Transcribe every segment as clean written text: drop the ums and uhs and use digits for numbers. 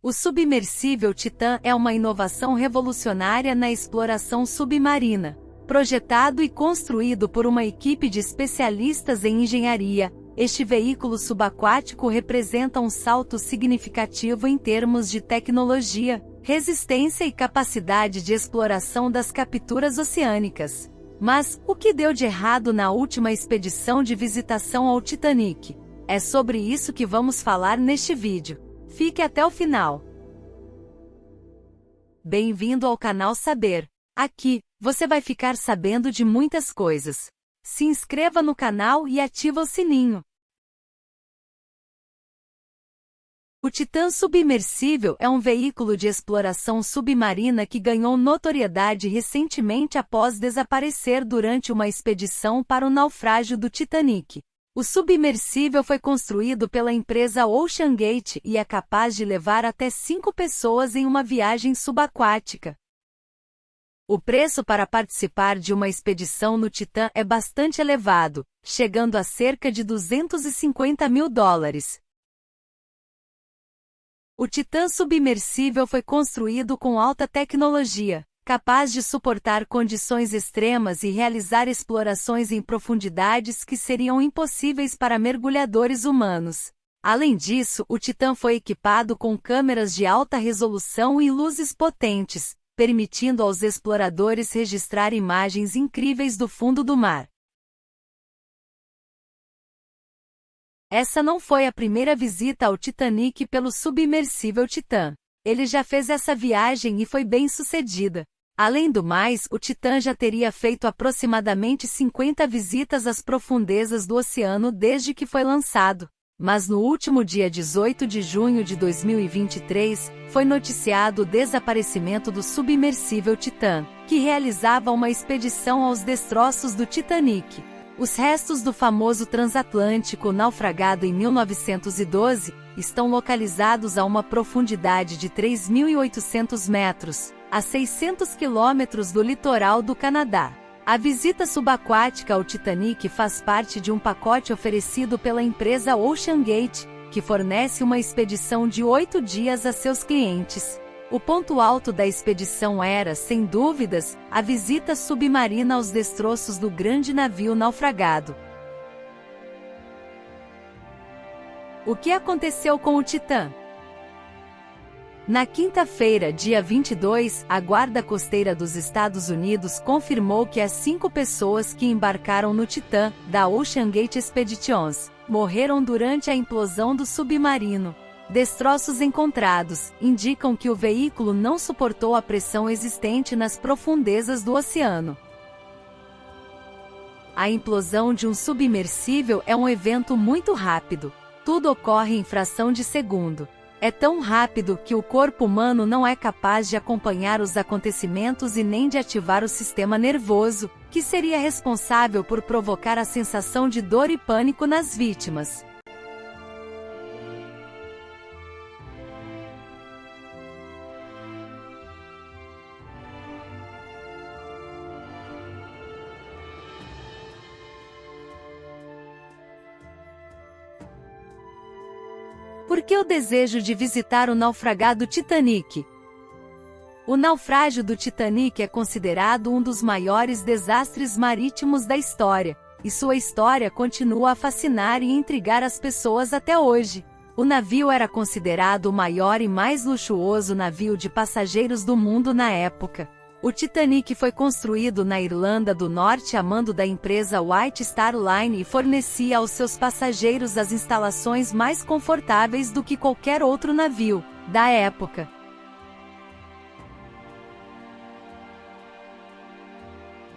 O submersível Titan é uma inovação revolucionária na exploração submarina. Projetado e construído por uma equipe de especialistas em engenharia, este veículo subaquático representa um salto significativo em termos de tecnologia, resistência e capacidade de exploração das capturas oceânicas. Mas, o que deu de errado na última expedição de visitação ao Titanic? É sobre isso que vamos falar neste vídeo. Fique até o final. Bem-vindo ao canal Saber. Aqui, você vai ficar sabendo de muitas coisas. Se inscreva no canal e ativa o sininho. O Titan submersível é um veículo de exploração submarina que ganhou notoriedade recentemente após desaparecer durante uma expedição para o naufrágio do Titanic. O submersível foi construído pela empresa OceanGate e é capaz de levar até 5 pessoas em uma viagem subaquática. O preço para participar de uma expedição no Titan é bastante elevado, chegando a cerca de $250 mil. O Titan submersível foi construído com alta tecnologia, capaz de suportar condições extremas e realizar explorações em profundidades que seriam impossíveis para mergulhadores humanos. Além disso, o Titan foi equipado com câmeras de alta resolução e luzes potentes, permitindo aos exploradores registrar imagens incríveis do fundo do mar. Essa não foi a primeira visita ao Titanic pelo submersível Titan. Ele já fez essa viagem e foi bem sucedida. Além do mais, o Titan já teria feito aproximadamente 50 visitas às profundezas do oceano desde que foi lançado. Mas no último dia 18 de junho de 2023, foi noticiado o desaparecimento do submersível Titan, que realizava uma expedição aos destroços do Titanic. Os restos do famoso transatlântico naufragado em 1912 estão localizados a uma profundidade de 3.800 metros, a 600 quilômetros do litoral do Canadá. A visita subaquática ao Titanic faz parte de um pacote oferecido pela empresa OceanGate, que fornece uma expedição de 8 dias a seus clientes. O ponto alto da expedição era, sem dúvidas, a visita submarina aos destroços do grande navio naufragado. O que aconteceu com o Titan? Na quinta-feira, dia 22, a Guarda Costeira dos Estados Unidos confirmou que as 5 pessoas que embarcaram no Titan, da OceanGate Expeditions, morreram durante a implosão do submarino. Destroços encontrados indicam que o veículo não suportou a pressão existente nas profundezas do oceano. A implosão de um submersível é um evento muito rápido. Tudo ocorre em fração de segundo. É tão rápido que o corpo humano não é capaz de acompanhar os acontecimentos e nem de ativar o sistema nervoso, que seria responsável por provocar a sensação de dor e pânico nas vítimas. Por que o desejo de visitar o naufragado Titanic? O naufrágio do Titanic é considerado um dos maiores desastres marítimos da história, e sua história continua a fascinar e intrigar as pessoas até hoje. O navio era considerado o maior e mais luxuoso navio de passageiros do mundo na época. O Titanic foi construído na Irlanda do Norte a mando da empresa White Star Line e fornecia aos seus passageiros as instalações mais confortáveis do que qualquer outro navio da época.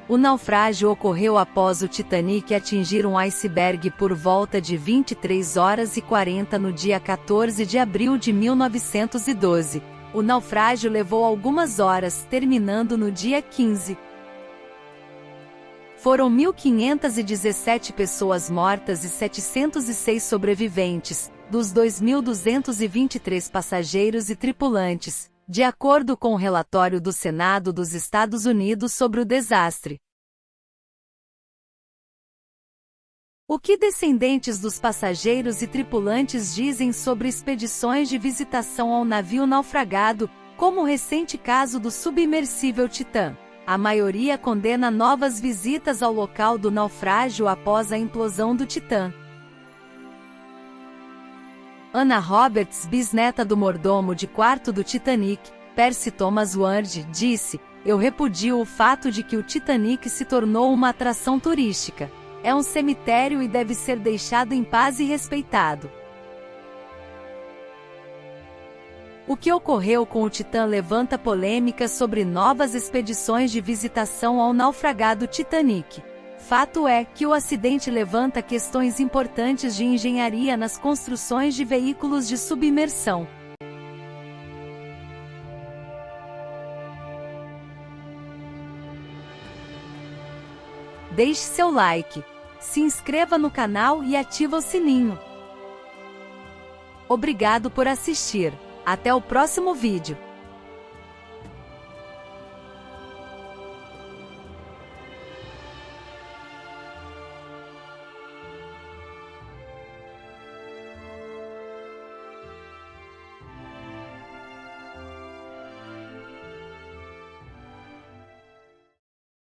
O naufrágio ocorreu após o Titanic atingir um iceberg por volta de 23h40 no dia 14 de abril de 1912. O naufrágio levou algumas horas, terminando no dia 15. Foram 1.517 pessoas mortas e 706 sobreviventes, dos 2.223 passageiros e tripulantes, de acordo com o relatório do Senado dos Estados Unidos sobre o desastre. O que descendentes dos passageiros e tripulantes dizem sobre expedições de visitação ao navio naufragado, como o recente caso do submersível Titã? A maioria condena novas visitas ao local do naufrágio após a implosão do Titã. Anna Roberts, bisneta do mordomo de quarto do Titanic, Percy Thomas Ward, disse: "Eu repudio o fato de que o Titanic se tornou uma atração turística. É um cemitério e deve ser deixado em paz e respeitado." O que ocorreu com o Titã levanta polêmicas sobre novas expedições de visitação ao naufragado Titanic. Fato é que o acidente levanta questões importantes de engenharia nas construções de veículos de submersão. Deixe seu like, se inscreva no canal e ativa o sininho. Obrigado por assistir. Até o próximo vídeo.